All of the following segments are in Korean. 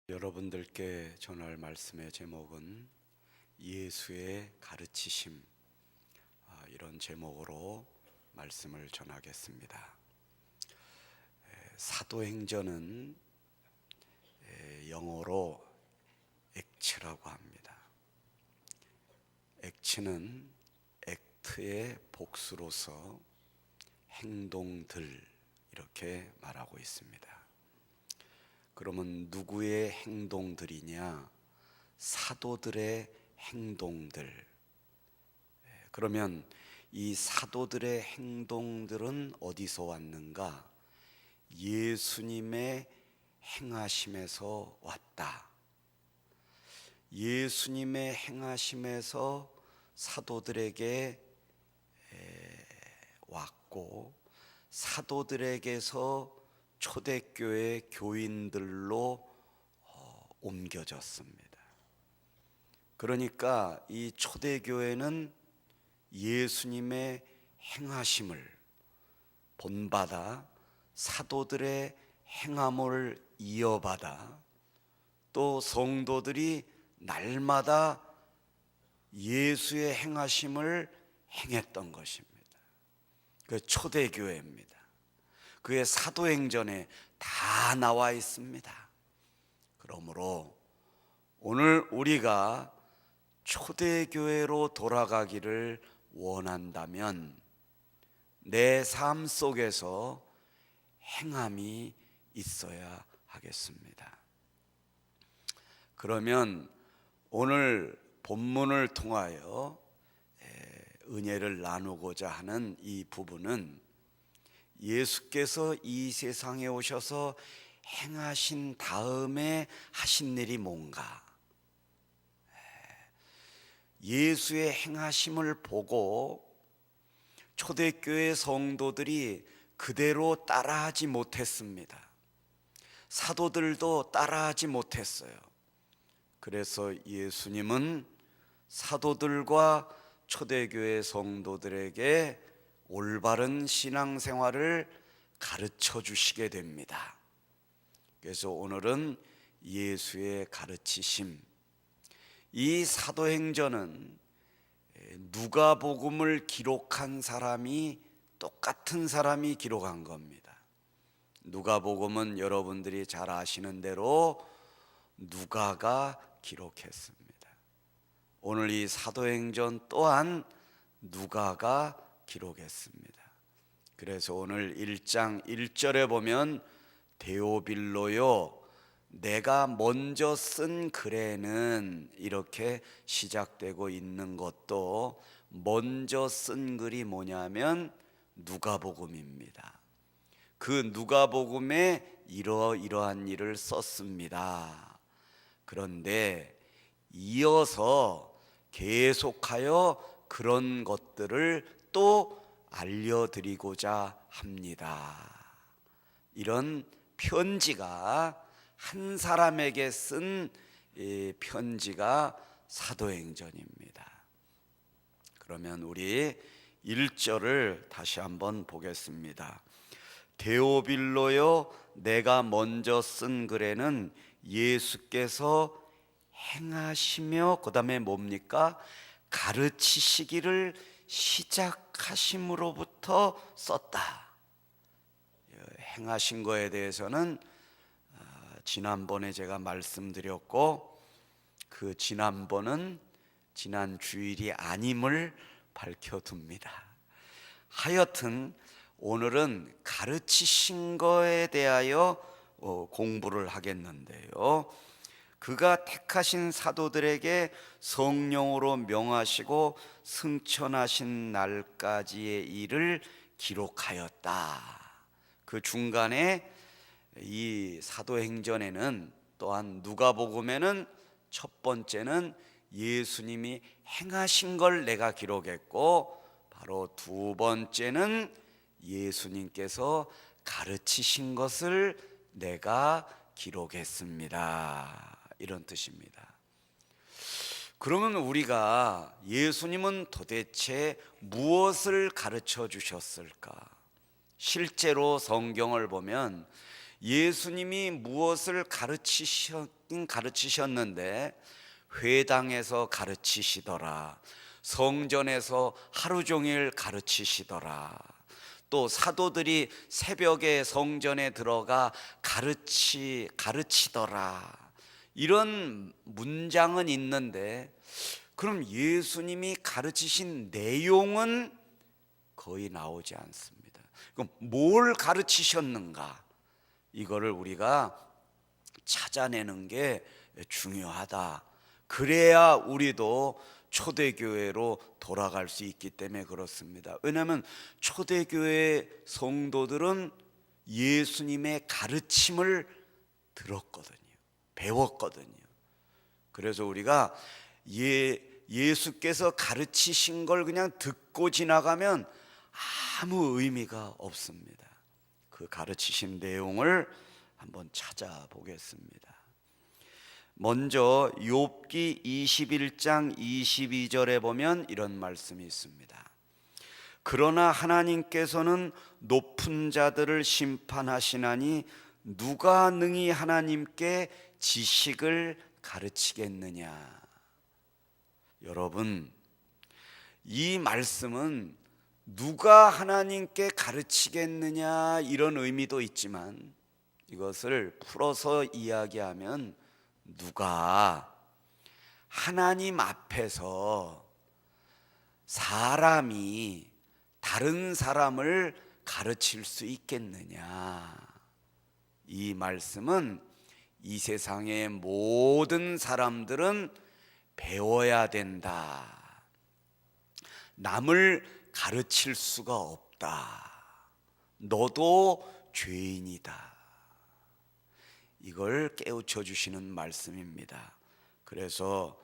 여러분들께 전할 말씀의 제목은 예수의 가르치심, 이런 제목으로 말씀을 전하겠습니다. 사도행전은 영어로 액츠라고 합니다. 액츠는 액트의 복수로서 행동들, 이렇게 말하고 있습니다. 그러면 누구의 행동들이냐? 사도들의 행동들. 그러면 이 사도들의 행동들은 어디서 왔는가? 예수님의 행하심에서 왔다. 예수님의 행하심에서 사도들에게 왔고, 사도들에게서 초대교회 교인들로 옮겨졌습니다. 그러니까 이 초대교회는 예수님의 행하심을 본받아 사도들의 행함을 이어받아 또 성도들이 날마다 예수의 행하심을 행했던 것입니다. 그 초대교회입니다. 그의 사도행전에 다 나와 있습니다. 그러므로 오늘 우리가 초대교회로 돌아가기를 원한다면 내 삶 속에서 행함이 있어야 하겠습니다. 그러면 오늘 본문을 통하여 은혜를 나누고자 하는 이 부분은 예수께서 이 세상에 오셔서 행하신 다음에 하신 일이 뭔가, 예수의 행하심을 보고 초대교회 성도들이 그대로 따라하지 못했습니다. 사도들도 따라하지 못했어요. 그래서 예수님은 사도들과 초대교회 성도들에게 올바른 신앙생활을 가르쳐 주시게 됩니다. 그래서 오늘은 예수의 가르치심, 이 사도행전은 누가복음을 기록한 사람이 똑같은 사람이 기록한 겁니다. 누가복음은 여러분들이 잘 아시는 대로 누가가 기록했습니다. 오늘 이 사도행전 또한 누가가 기록했습니다. 그래서 오늘 1장 1절에 보면 데오빌로요, 내가 먼저 쓴 글에는, 이렇게 시작되고 있는 것도 먼저 쓴 글이 뭐냐면 누가복음입니다. 그 누가복음에 이러이러한 일을 썼습니다. 그런데 이어서 계속하여 그런 것들을 또 알려드리고자 합니다. 이런 편지가, 한 사람에게 쓴 편지가 사도행전입니다. 그러면 우리 1절을 다시 한번 보겠습니다. 데오빌로요, 내가 먼저 쓴 글에는 예수께서 행하시며, 그 다음에 뭡니까? 가르치시기를 시작하심으로부터 썼다. 행하신 거에 대해서는 지난번에 제가 말씀드렸고, 그 지난번은 지난 주일이 아님을 밝혀둡니다. 하여튼 오늘은 가르치신 거에 대하여 공부를 하겠는데요, 그가 택하신 사도들에게 성령으로 명하시고 승천하신 날까지의 일을 기록하였다. 그 중간에 이 사도행전에는, 또한 누가복음에는 첫 번째는 예수님이 행하신 걸 내가 기록했고, 바로 두 번째는 예수님께서 가르치신 것을 내가 기록했습니다. 이런 뜻입니다. 그러면 우리가 예수님은 도대체 무엇을 가르쳐 주셨을까? 실제로 성경을 보면 예수님이 무엇을 가르치셨는데 회당에서 가르치시더라, 성전에서 하루 종일 가르치시더라, 또 사도들이 새벽에 성전에 들어가 가르치더라, 이런 문장은 있는데, 그럼 예수님이 가르치신 내용은 거의 나오지 않습니다. 그럼 뭘 가르치셨는가? 이거를 우리가 찾아내는 게 중요하다. 그래야 우리도 초대교회로 돌아갈 수 있기 때문에 그렇습니다. 왜냐하면 초대교회 성도들은 예수님의 가르침을 들었거든요, 배웠거든요. 그래서 우리가 예수께서 가르치신 걸 그냥 듣고 지나가면 아무 의미가 없습니다. 그 가르치신 내용을 한번 찾아보겠습니다. 먼저 욥기 21장 22절에 보면 이런 말씀이 있습니다. 그러나 하나님께서는 높은 자들을 심판하시나니 누가 능히 하나님께 지식을 가르치겠느냐. 여러분, 이 말씀은 누가 하나님께 가르치겠느냐 이런 의미도 있지만, 이것을 풀어서 이야기하면 누가 하나님 앞에서 사람이 다른 사람을 가르칠 수 있겠느냐. 이 말씀은 이 세상의 모든 사람들은 배워야 된다. 남을 가르칠 수가 없다. 너도 죄인이다. 이걸 깨우쳐 주시는 말씀입니다. 그래서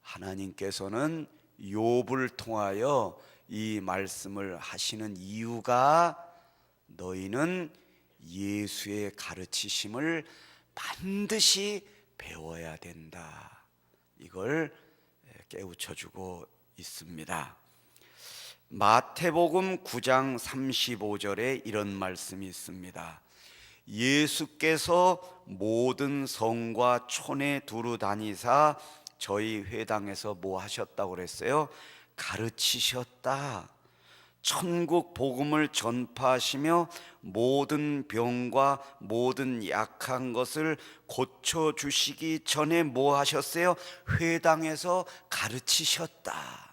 하나님께서는 욥을 통하여 이 말씀을 하시는 이유가, 너희는 예수의 가르치심을 반드시 배워야 된다. 이걸 깨우쳐 주고 있습니다. 마태복음 9장 35절에 이런 말씀이 있습니다. 예수께서 모든 성과 촌에 두루 다니사 저희 회당에서 뭐 하셨다고 그랬어요? 가르치셨다. 천국 복음을 전파하시며 모든 병과 모든 약한 것을 고쳐주시기 전에 뭐 하셨어요? 회당에서 가르치셨다.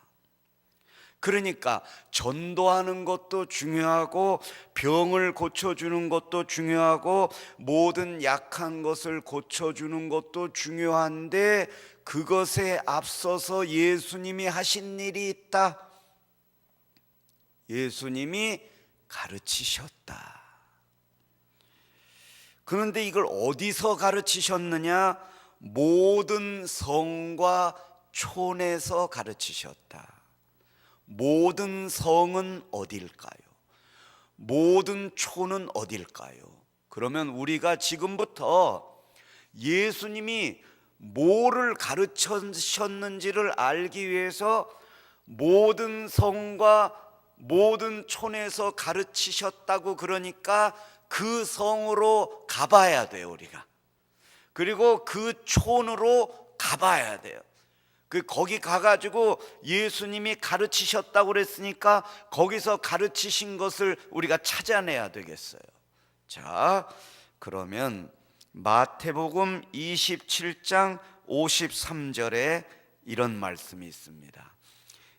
그러니까 전도하는 것도 중요하고, 병을 고쳐주는 것도 중요하고, 모든 약한 것을 고쳐주는 것도 중요한데, 그것에 앞서서 예수님이 하신 일이 있다. 예수님이 가르치셨다. 그런데 이걸 어디서 가르치셨느냐? 모든 성과 촌에서 가르치셨다. 모든 성은 어딜까요? 모든 촌은 어딜까요? 그러면 우리가 지금부터 예수님이 뭐를 가르치셨는지를 알기 위해서 모든 성과 모든 촌에서 가르치셨다고, 그러니까 그 성으로 가봐야 돼요, 우리가. 그리고 그 촌으로 가봐야 돼요. 거기 가가지고 예수님이 가르치셨다고 그랬으니까 거기서 가르치신 것을 우리가 찾아내야 되겠어요. 자, 그러면 마태복음 27장 53절에 이런 말씀이 있습니다.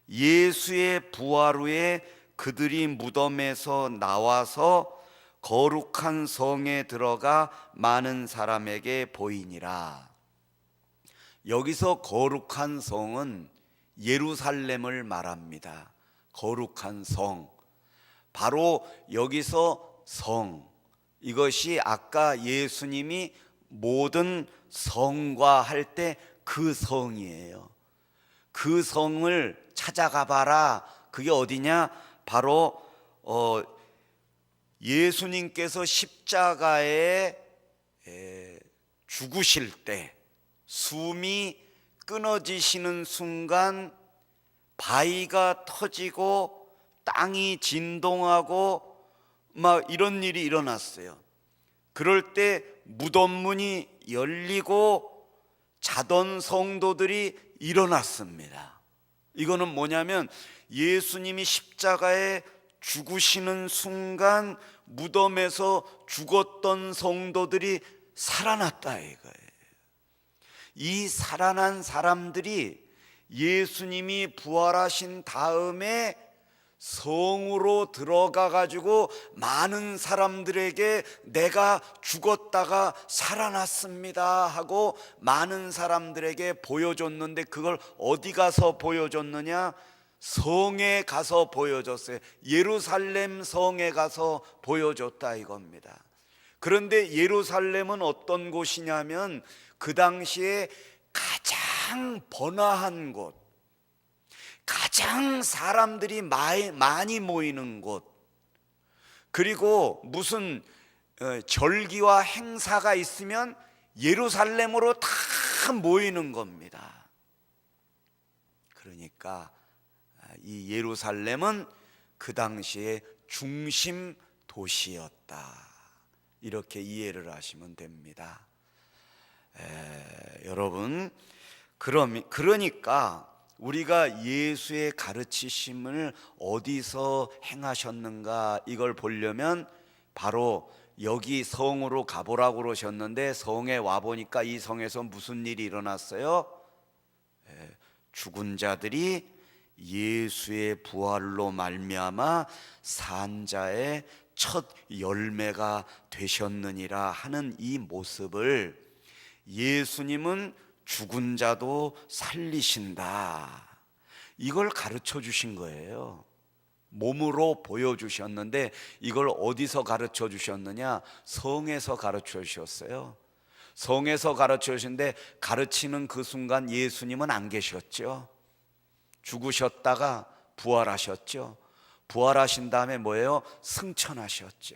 예수의 부활 후에 그들이 무덤에서 나와서 거룩한 성에 들어가 많은 사람에게 보이니라. 여기서 거룩한 성은 예루살렘을 말합니다. 거룩한 성, 바로 여기서 성, 이것이 아까 예수님이 모든 성과 할 때 그 성이에요. 그 성을 찾아가 봐라. 그게 어디냐? 바로 예수님께서 십자가에 죽으실 때 숨이 끊어지시는 순간 바위가 터지고 땅이 진동하고 막 이런 일이 일어났어요. 그럴 때 무덤 문이 열리고 자던 성도들이 일어났습니다. 이거는 뭐냐면 예수님이 십자가에 죽으시는 순간 무덤에서 죽었던 성도들이 살아났다 이거예요. 이 살아난 사람들이 예수님이 부활하신 다음에 성으로 들어가 가지고 많은 사람들에게 내가 죽었다가 살아났습니다 하고 많은 사람들에게 보여줬는데, 그걸 어디 가서 보여줬느냐? 성에 가서 보여줬어요. 예루살렘 성에 가서 보여줬다 이겁니다. 그런데 예루살렘은 어떤 곳이냐면 그 당시에 가장 번화한 곳, 가장 사람들이 많이 모이는 곳, 그리고 무슨 절기와 행사가 있으면 예루살렘으로 다 모이는 겁니다. 그러니까 이 예루살렘은 그 당시에 중심 도시였다, 이렇게 이해를 하시면 됩니다. 여러분, 그러니까 우리가 예수의 가르치심을 어디서 행하셨는가 이걸 보려면 바로 여기 성으로 가보라고 그러셨는데, 성에 와보니까 이 성에서 무슨 일이 일어났어요? 죽은 자들이 예수의 부활로 말미암아 산자의 첫 열매가 되셨느니라 하는 이 모습을, 예수님은 죽은 자도 살리신다, 이걸 가르쳐 주신 거예요. 몸으로 보여주셨는데 이걸 어디서 가르쳐 주셨느냐? 성에서 가르쳐 주셨어요. 성에서 가르쳐 주신데 가르치는 그 순간 예수님은 안 계셨죠. 죽으셨다가 부활하셨죠. 부활하신 다음에 뭐예요? 승천하셨죠.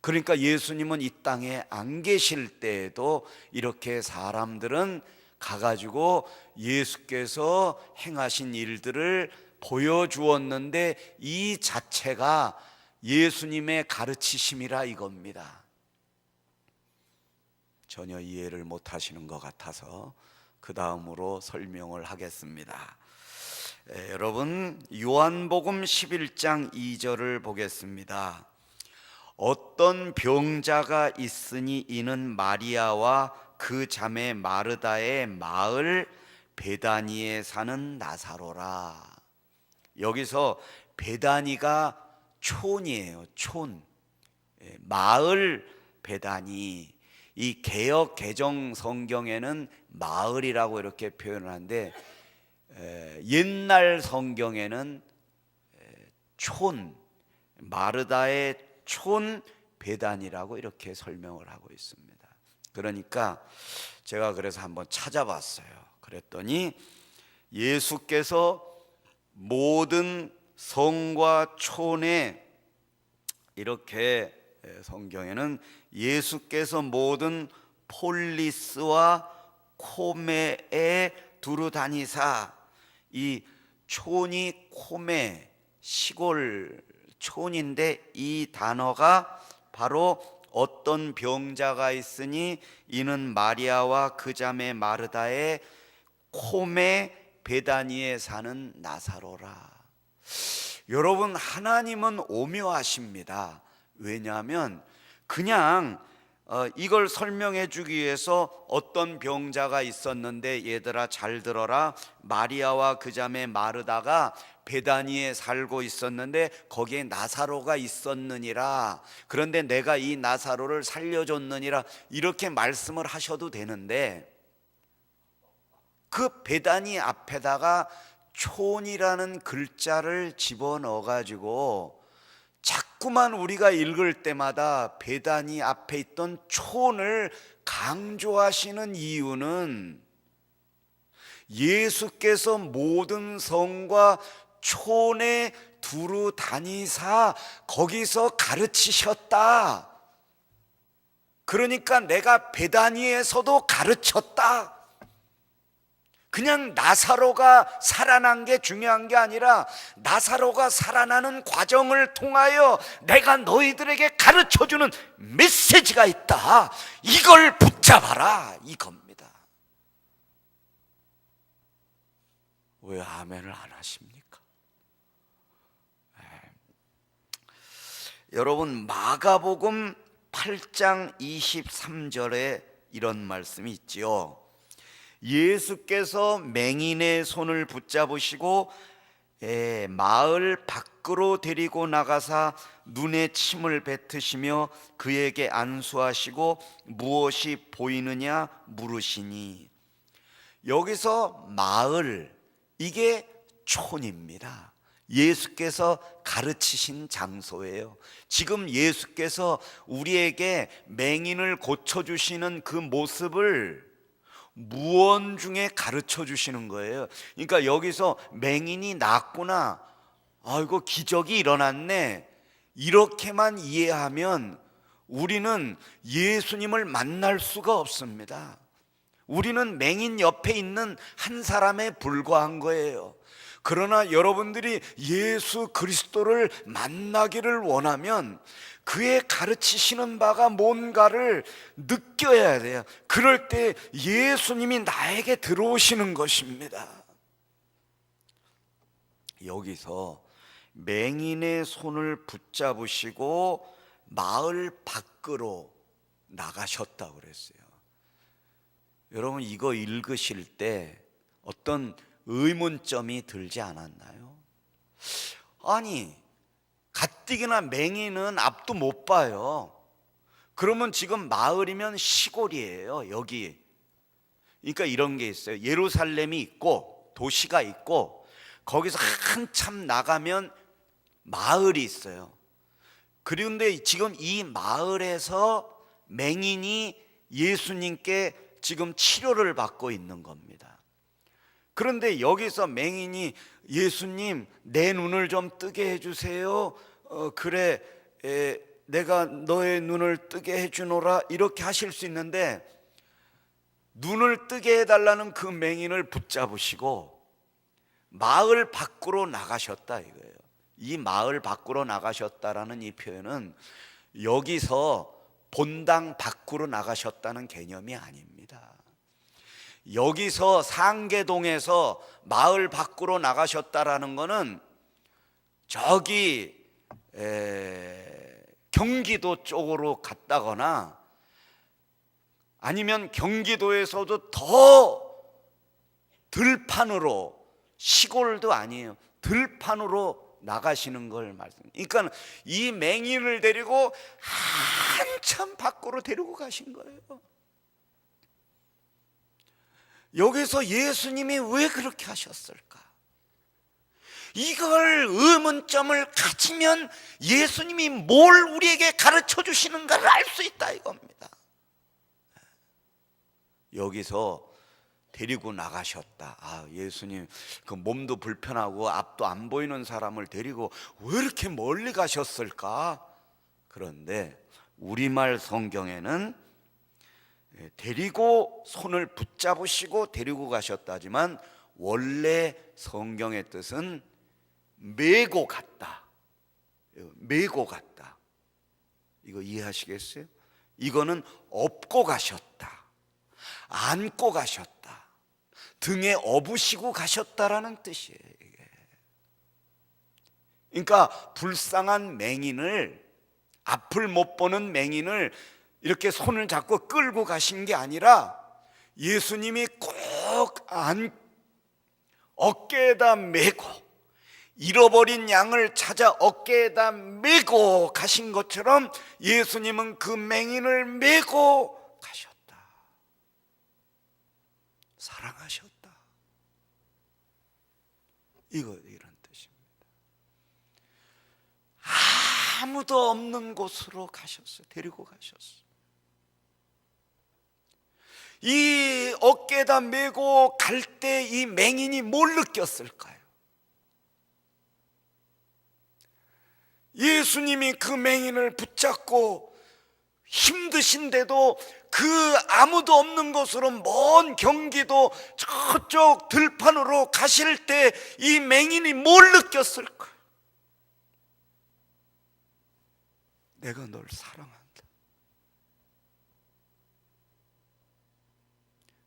그러니까 예수님은 이 땅에 안 계실 때에도 이렇게 사람들은 가가지고 예수께서 행하신 일들을 보여주었는데, 이 자체가 예수님의 가르치심이라 이겁니다. 전혀 이해를 못 하시는 것 같아서 그 다음으로 설명을 하겠습니다. 여러분, 요한복음 11장 2절을 보겠습니다. 어떤 병자가 있으니 이는 마리아와 그 자매 마르다의 마을 베다니에 사는 나사로라. 여기서 베다니가 촌이에요. 촌, 마을 베다니. 이 개역 개정 성경에는 마을이라고 이렇게 표현을 하는데, 옛날 성경에는 촌, 마르다의 촌 베단이라고 이렇게 설명을 하고 있습니다. 그러니까 제가 그래서 한번 찾아봤어요. 그랬더니 예수께서 모든 성과 촌에, 이렇게 성경에는 예수께서 모든 폴리스와 코메에 두루 다니사, 이 촌이 코메, 시골 촌인데 이 단어가 바로 어떤 병자가 있으니 이는 마리아와 그 자매 마르다의 코메 베다니에 사는 나사로라. 여러분, 하나님은 오묘하십니다. 왜냐하면 그냥 이걸 설명해 주기 위해서 어떤 병자가 있었는데, 얘들아 잘 들어라, 마리아와 그 자매 마르다가 베다니에 살고 있었는데 거기에 나사로가 있었느니라. 그런데 내가 이 나사로를 살려줬느니라, 이렇게 말씀을 하셔도 되는데, 그 베다니 앞에다가 촌이라는 글자를 집어넣어 가지고 자꾸만 우리가 읽을 때마다 베다니 앞에 있던 촌을 강조하시는 이유는, 예수께서 모든 성과 촌에 두루 다니사 거기서 가르치셨다. 그러니까 내가 베다니에서도 가르쳤다. 그냥 나사로가 살아난 게 중요한 게 아니라 나사로가 살아나는 과정을 통하여 내가 너희들에게 가르쳐주는 메시지가 있다. 이걸 붙잡아라, 이겁니다. 왜 아멘을 안 하십니까? 여러분, 마가복음 8장 23절에 이런 말씀이 있지요. 예수께서 맹인의 손을 붙잡으시고 마을 밖으로 데리고 나가사 눈에 침을 뱉으시며 그에게 안수하시고 무엇이 보이느냐 물으시니, 여기서 마을, 이게 촌입니다. 예수께서 가르치신 장소예요. 지금 예수께서 우리에게 맹인을 고쳐주시는 그 모습을 무언 중에 가르쳐 주시는 거예요. 그러니까 여기서 맹인이 낫구나, 아이고 기적이 일어났네, 이렇게만 이해하면 우리는 예수님을 만날 수가 없습니다. 우리는 맹인 옆에 있는 한 사람에 불과한 거예요. 그러나 여러분들이 예수 그리스도를 만나기를 원하면 그의 가르치시는 바가 뭔가를 느껴야 돼요. 그럴 때 예수님이 나에게 들어오시는 것입니다. 여기서 맹인의 손을 붙잡으시고 마을 밖으로 나가셨다고 그랬어요. 여러분, 이거 읽으실 때 어떤 의문점이 들지 않았나요? 아니, 가뜩이나 맹인은 앞도 못 봐요. 그러면 지금 마을이면 시골이에요, 여기. 그러니까 이런 게 있어요. 예루살렘이 있고 도시가 있고 거기서 한참 나가면 마을이 있어요. 그런데 지금 이 마을에서 맹인이 예수님께 지금 치료를 받고 있는 겁니다. 그런데 여기서 맹인이 예수님, 내 눈을 좀 뜨게 해주세요. 그래, 내가 너의 눈을 뜨게 해주노라, 이렇게 하실 수 있는데 눈을 뜨게 해달라는 그 맹인을 붙잡으시고 마을 밖으로 나가셨다 이거예요. 이 마을 밖으로 나가셨다라는 이 표현은 여기서 본당 밖으로 나가셨다는 개념이 아닙니다. 여기서 상계동에서 마을 밖으로 나가셨다라는 것은 저기 경기도 쪽으로 갔다거나 아니면 경기도에서도 더 들판으로, 시골도 아니에요, 들판으로 나가시는 걸 말씀드립니다. 그러니까 이 맹인을 데리고 한참 밖으로 데리고 가신 거예요. 여기서 예수님이 왜 그렇게 하셨을까? 이걸 의문점을 가지면 예수님이 뭘 우리에게 가르쳐 주시는가를 알 수 있다 이겁니다. 여기서 데리고 나가셨다. 아, 예수님 그 몸도 불편하고 앞도 안 보이는 사람을 데리고 왜 이렇게 멀리 가셨을까? 그런데 우리말 성경에는 데리고 손을 붙잡으시고 데리고 가셨다지만 원래 성경의 뜻은 메고 갔다. 메고 갔다. 이거 이해하시겠어요? 이거는 업고 가셨다, 안고 가셨다, 등에 업으시고 가셨다라는 뜻이에요. 이게. 그러니까 불쌍한 맹인을, 앞을 못 보는 맹인을 이렇게 손을 잡고 끌고 가신 게 아니라 예수님이 꼭 어깨에다 메고, 잃어버린 양을 찾아 어깨에다 메고 가신 것처럼 예수님은 그 맹인을 메고 가셨다. 사랑하셨다. 이런 뜻입니다. 아무도 없는 곳으로 가셨어요. 데리고 가셨어요. 이 어깨에다 메고 갈 때 이 맹인이 뭘 느꼈을까요? 예수님이 그 맹인을 붙잡고 힘드신데도 그 아무도 없는 곳으로 먼 경기도 저쪽 들판으로 가실 때 이 맹인이 뭘 느꼈을까? 내가 널 사랑한다.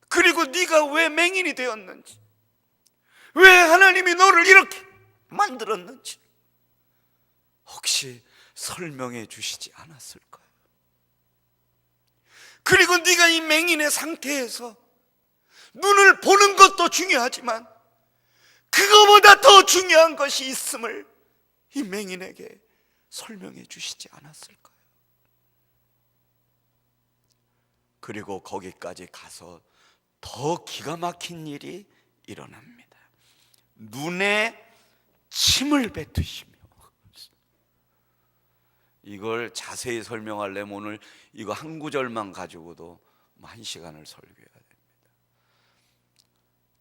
그리고 네가 왜 맹인이 되었는지, 왜 하나님이 너를 이렇게 만들었는지 혹시 설명해 주시지 않았을까요? 그리고 네가 이 맹인의 상태에서 눈을 보는 것도 중요하지만 그거보다 더 중요한 것이 있음을 이 맹인에게 설명해 주시지 않았을까요? 그리고 거기까지 가서 더 기가 막힌 일이 일어납니다. 눈에 침을 뱉으시며, 이걸 자세히 설명하려면 오늘 이거 한 구절만 가지고도 한 시간을 설교해야 됩니다.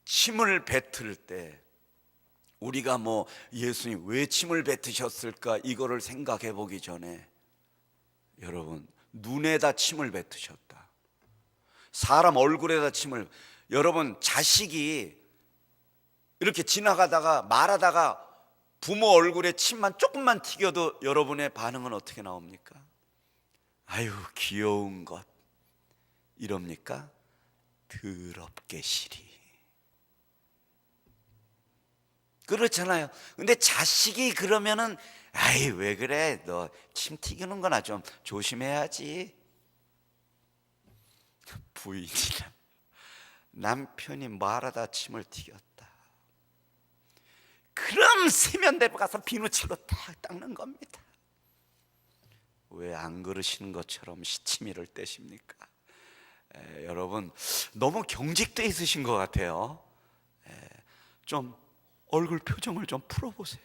침을 뱉을 때 우리가 예수님 왜 침을 뱉으셨을까 이거를 생각해 보기 전에, 여러분, 눈에다 침을 뱉으셨다, 사람 얼굴에다 침을, 여러분, 자식이 이렇게 지나가다가 말하다가 부모 얼굴에 침만 조금만 튀겨도 여러분의 반응은 어떻게 나옵니까? 아유 귀여운 것 이럽니까? 더럽게 시리. 그렇잖아요. 근데 자식이 그러면은 아이 왜 그래, 너 침 튀기는 거나 좀 조심해야지. 부인이랑 남편이 말하다 침을 튀겼다, 그럼 세면대로 가서 비누칠로 탁 닦는 겁니다. 왜 안 그러시는 것처럼 시치미를 떼십니까? 여러분 너무 경직돼 있으신 것 같아요. 좀 얼굴 표정을 좀 풀어보세요.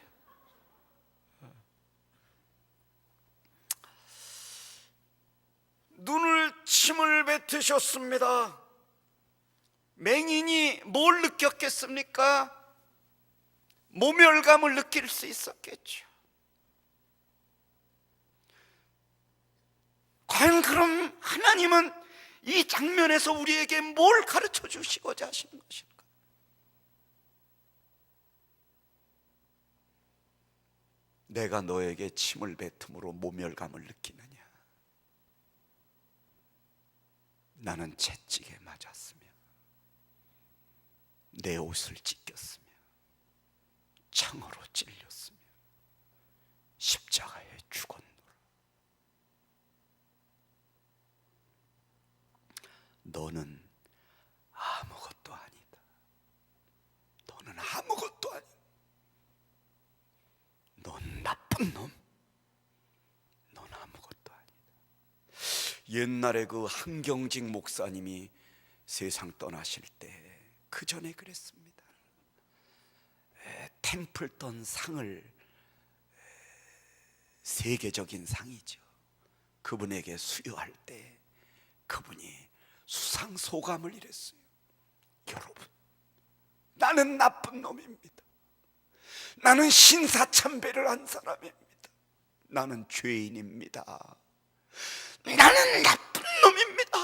눈을 침을 뱉으셨습니다. 맹인이 뭘 느꼈겠습니까? 모멸감을 느낄 수 있었겠죠. 과연 그럼 하나님은 이 장면에서 우리에게 뭘 가르쳐 주시고자 하시는 것일까? 내가 너에게 침을 뱉음으로 모멸감을 느끼느냐? 나는 채찍에 맞았으며 내 옷을 찢겼으며 창으로 찔렸으며 십자가에 죽었노라. 너는 아무것도 아니다. 너는 아무것도 아니다. 넌 나쁜 놈. 넌 아무것도 아니다. 옛날에 그 한경직 목사님이 세상 떠나실 때 그 전에 그랬습니다. 템플턴 상을, 세계적인 상이죠, 그분에게 수여할 때 그분이 수상소감을 이랬어요. 여러분, 나는 나쁜 놈입니다. 나는 신사참배를 한 사람입니다. 나는 죄인입니다. 나는 나쁜 놈입니다.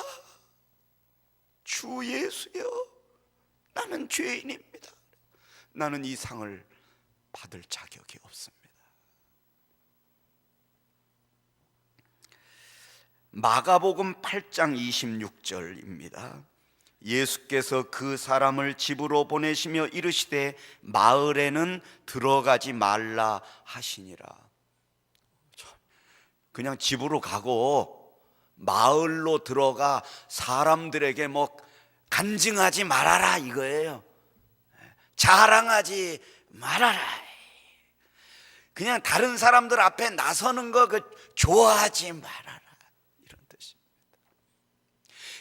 주 예수여, 나는 죄인입니다. 나는 이 상을 받을 자격이 없습니다. 마가복음 8장 26절입니다. 예수께서 그 사람을 집으로 보내시며 이르시되 마을에는 들어가지 말라 하시니라. 그냥 집으로 가고 마을로 들어가 사람들에게 간증하지 말아라 이거예요. 자랑하지 말아라. 그냥 다른 사람들 앞에 나서는 거 좋아하지 말아라, 이런 뜻입니다.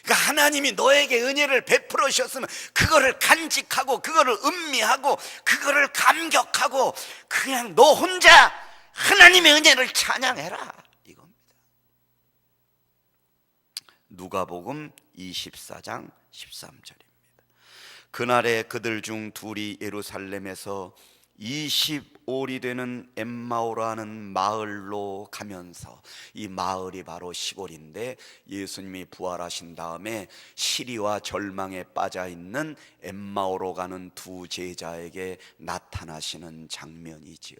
그러니까 하나님이 너에게 은혜를 베풀어 주셨으면 그거를 간직하고 그거를 음미하고 그거를 감격하고 그냥 너 혼자 하나님의 은혜를 찬양해라 이겁니다. 누가복음 24장 13절입니다. 그날에 그들 중 둘이 예루살렘에서 25일이 되는 엠마오라는 마을로 가면서, 이 마을이 바로 시골인데 예수님이 부활하신 다음에 시리와 절망에 빠져 있는 엠마오로 가는 두 제자에게 나타나시는 장면이지요.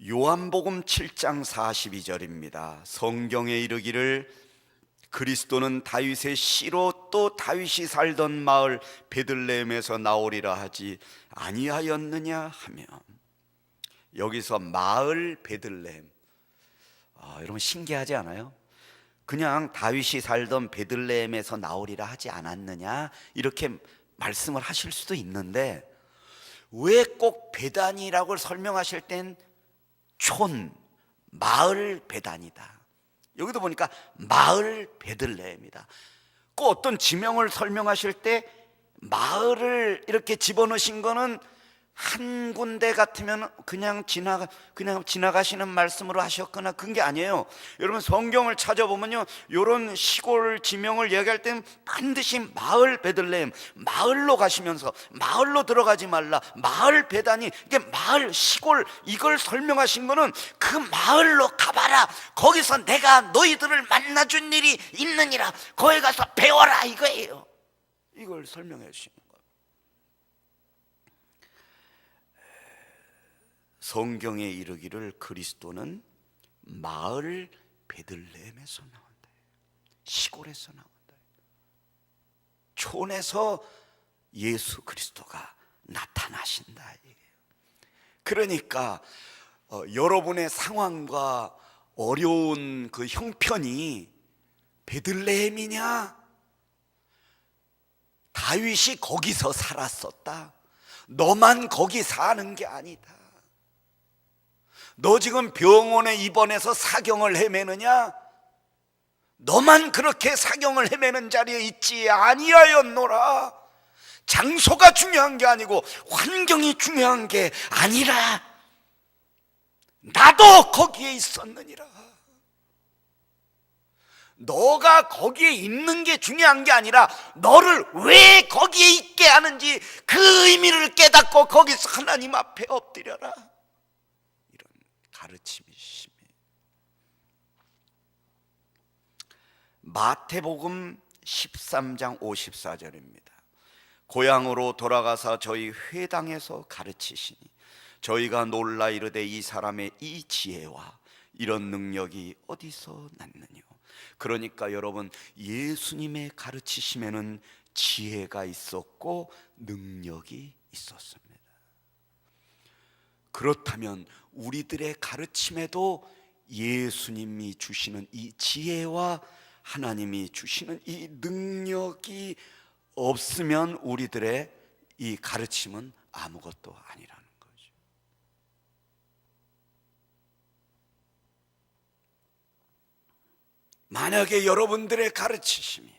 요한복음 7장 42절입니다. 성경에 이르기를 그리스도는 다윗의 씨로 또 다윗이 살던 마을 베들레헴에서 나오리라 하지 아니하였느냐 하며, 여기서 마을 베들레헴, 여러분 신기하지 않아요? 그냥 다윗이 살던 베들레헴에서 나오리라 하지 않았느냐 이렇게 말씀을 하실 수도 있는데, 왜 꼭 베다니라고 설명하실 땐 촌, 마을 베다니다, 여기도 보니까 마을 베들레헴이다. 꼭 어떤 지명을 설명하실 때 마을을 이렇게 집어넣으신 거는 한 군데 같으면 그냥 지나가시는 말씀으로 하셨거나 그런 게 아니에요. 여러분 성경을 찾아보면요, 이런 시골 지명을 얘기할 때는 반드시 마을 베들레헴, 마을로 가시면서 마을로 들어가지 말라, 마을 베다니, 이게 마을 시골, 이걸 설명하신 거는 그 마을로 가봐라, 거기서 내가 너희들을 만나준 일이 있느니라, 거기 가서 배워라, 이거예요. 이걸 설명해 주시는 거예요. 성경에 이르기를 그리스도는 마을 베들레헴에서 나온다, 시골에서 나온다, 촌에서 예수 그리스도가 나타나신다. 그러니까 여러분의 상황과 어려운 그 형편이 베들레헴이냐, 다윗이 거기서 살았었다, 너만 거기 사는 게 아니다, 너 지금 병원에 입원해서 사경을 헤매느냐, 너만 그렇게 사경을 헤매는 자리에 있지 아니하였노라. 장소가 중요한 게 아니고 환경이 중요한 게 아니라 나도 거기에 있었느니라. 너가 거기에 있는 게 중요한 게 아니라 너를 왜 거기에 있게 하는지 그 의미를 깨닫고 거기서 하나님 앞에 엎드려라, 이런 가르침이십니다. 마태복음 13장 54절입니다. 고향으로 돌아가서 저희 회당에서 가르치시니 저희가 놀라 이르되 이 사람의 이 지혜와 이런 능력이 어디서 났느냐. 그러니까 여러분, 예수님의 가르치심에는 지혜가 있었고 능력이 있었습니다. 그렇다면 우리들의 가르침에도 예수님이 주시는 이 지혜와 하나님이 주시는 이 능력이 없으면 우리들의 이 가르침은 아무것도 아니라는 거죠. 만약에 여러분들의 가르치심이,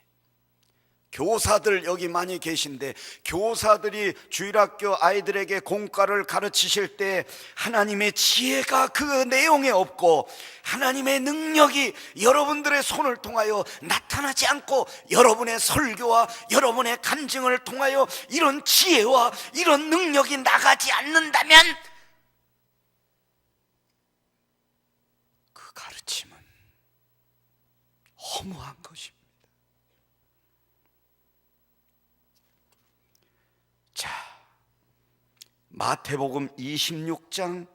교사들 여기 많이 계신데 교사들이 주일학교 아이들에게 공과를 가르치실 때 하나님의 지혜가 그 내용에 없고 하나님의 능력이 여러분들의 손을 통하여 나타나지 않고 여러분의 설교와 여러분의 간증을 통하여 이런 지혜와 이런 능력이 나가지 않는다면 그 가르침은 허무한 것입니다. 자, 마태복음 26장,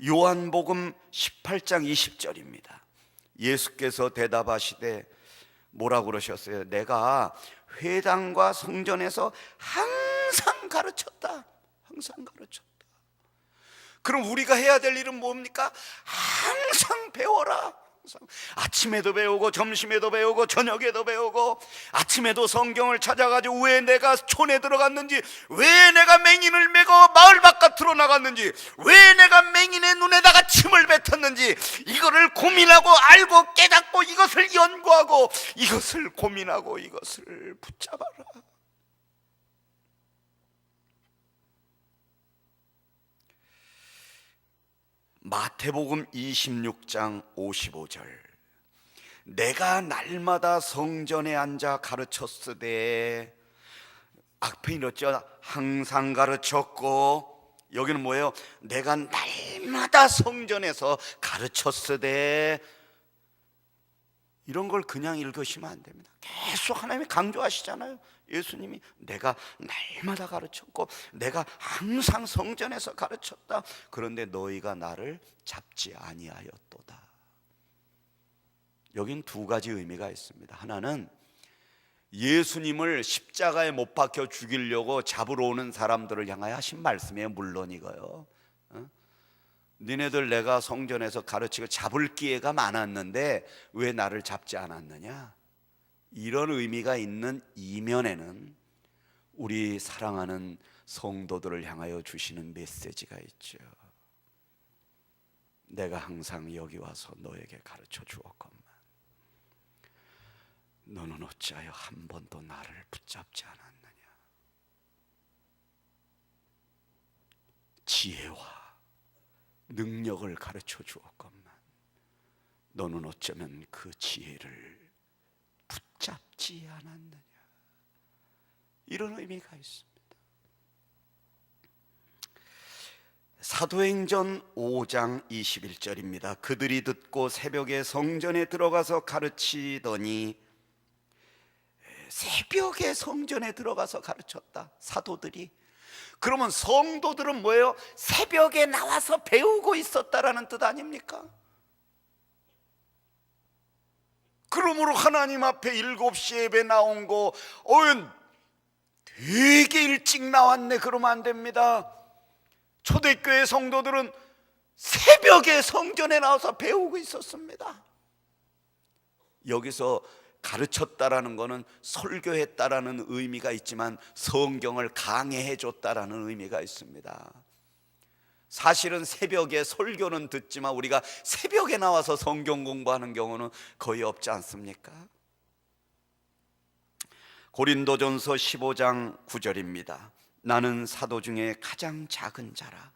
요한복음 18장 20절입니다. 예수께서 대답하시되 뭐라고 그러셨어요? 내가 회당과 성전에서 항상 가르쳤다. 항상 가르쳤다. 그럼 우리가 해야 될 일은 뭡니까? 항상 배워라. 아침에도 배우고 점심에도 배우고 저녁에도 배우고, 아침에도 성경을 찾아가지고 왜 내가 촌에 들어갔는지, 왜 내가 맹인을 메고 마을 바깥으로 나갔는지, 왜 내가 맹인의 눈에다가 침을 뱉었는지, 이거를 고민하고 알고 깨닫고 이것을 연구하고 이것을 고민하고 이것을 붙잡아라. 마태복음 26장 55절, 내가 날마다 성전에 앉아 가르쳤으되 앞에 이렇죠. 항상 가르쳤고, 여기는 뭐예요? 내가 날마다 성전에서 가르쳤으되. 이런 걸 그냥 읽으시면 안 됩니다. 계속 하나님이 강조하시잖아요. 예수님이 내가 날마다 가르쳤고 내가 항상 성전에서 가르쳤다. 그런데 너희가 나를 잡지 아니하였도다. 여긴 두 가지 의미가 있습니다. 하나는 예수님을 십자가에 못 박혀 죽이려고 잡으러 오는 사람들을 향하여 하신 말씀이에요. 물론 이거요. 니네들 내가 성전에서 가르치고 잡을 기회가 많았는데 왜 나를 잡지 않았느냐? 이런 의미가 있는 이면에는 우리 사랑하는 성도들을 향하여 주시는 메시지가 있죠. 내가 항상 여기 와서 너에게 가르쳐 주었건만 너는 어찌하여 한 번도 나를 붙잡지 않았느냐? 지혜와 능력을 가르쳐 주었건만 너는 어쩌면 그 지혜를 붙잡지 않았느냐? 이런 의미가 있습니다. 사도행전 5장 21절입니다. 그들이 듣고 새벽에 성전에 들어가서 가르치더니, 새벽에 성전에 들어가서 가르쳤다, 사도들이. 그러면 성도들은 뭐예요? 새벽에 나와서 배우고 있었다라는 뜻 아닙니까? 그러므로 하나님 앞에 7시 예배 나온 거 되게 일찍 나왔네 그러면 안 됩니다. 초대교회 성도들은 새벽에 성전에 나와서 배우고 있었습니다. 여기서 가르쳤다라는 것은 설교했다라는 의미가 있지만 성경을 강해해 줬다라는 의미가 있습니다. 사실은 새벽에 설교는 듣지만 우리가 새벽에 나와서 성경 공부하는 경우는 거의 없지 않습니까? 고린도전서 15장 9절입니다. 나는 사도 중에 가장 작은 자라.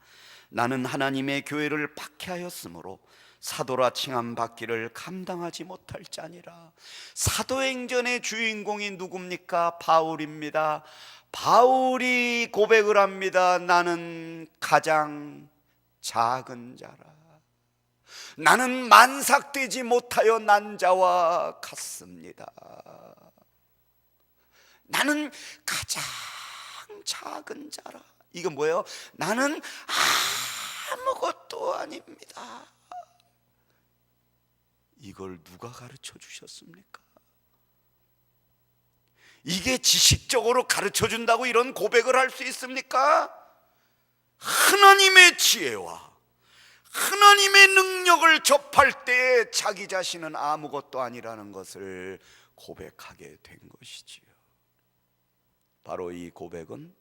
나는 하나님의 교회를 박해하였으므로 사도라 칭함받기를 감당하지 못할 자니라. 사도행전의 주인공이 누굽니까? 바울입니다. 바울이 고백을 합니다. 나는 가장 작은 자라. 나는 만삭되지 못하여 난 자와 같습니다. 나는 가장 작은 자라. 이건 뭐예요? 나는 아무것도 아닙니다. 이걸 누가 가르쳐 주셨습니까? 이게 지식적으로 가르쳐 준다고 이런 고백을 할 수 있습니까? 하나님의 지혜와 하나님의 능력을 접할 때 자기 자신은 아무것도 아니라는 것을 고백하게 된 것이지요. 바로 이 고백은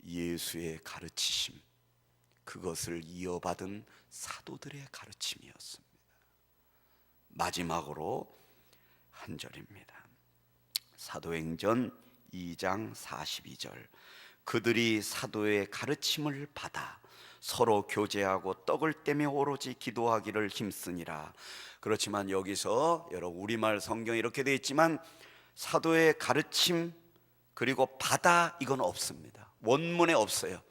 예수의 가르치심, 그것을 이어받은 사도들의 가르침이었습니다. 마지막으로 한 절입니다. 사도행전 2장 42절. 그들이 사도의 가르침을 받아 서로 교제하고 떡을 떼며 오로지 기도하기를 힘쓰니라. 그렇지만 여기서 여러분 우리말 성경에 이렇게 되어 있지만 사도의 가르침 그리고 받아 이건 없습니다. 원문에 없어요.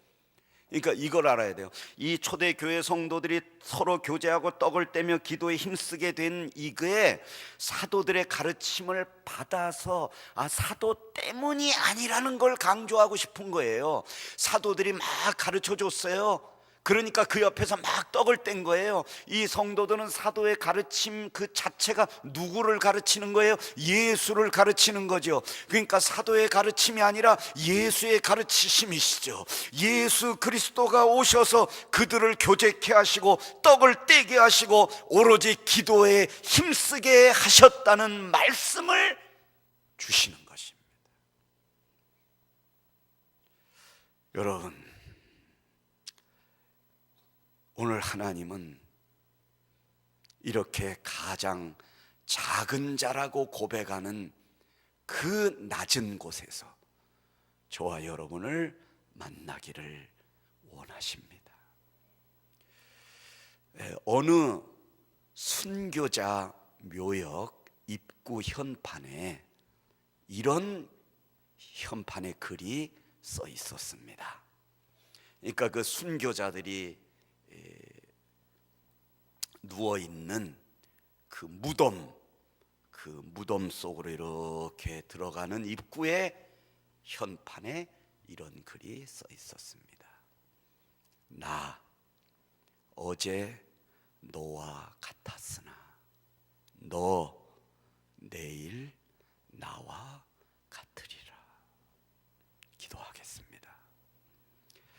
그러니까 이걸 알아야 돼요. 이 초대교회 성도들이 서로 교제하고 떡을 떼며 기도에 힘쓰게 된 이거에 사도들의 가르침을 받아서 사도 때문이 아니라는 걸 강조하고 싶은 거예요. 사도들이 막 가르쳐 줬어요. 그러니까 그 옆에서 막 떡을 뗀 거예요. 이 성도들은 사도의 가르침 그 자체가 누구를 가르치는 거예요? 예수를 가르치는 거죠. 그러니까 사도의 가르침이 아니라 예수의 가르치심이시죠. 예수 그리스도가 오셔서 그들을 교제케 하시고 떡을 떼게 하시고 오로지 기도에 힘쓰게 하셨다는 말씀을 주시는 것입니다. 여러분, 오늘 하나님은 이렇게 가장 작은 자라고 고백하는 그 낮은 곳에서 저와 여러분을 만나기를 원하십니다. 어느 순교자 묘역 입구 현판에 이런 현판에 글이 써 있었습니다. 그러니까 그 순교자들이 누워 있는 그 무덤 속으로 이렇게 들어가는 입구에 현판에 이런 글이 써 있었습니다. 나 어제 너와 같았으나 너 내일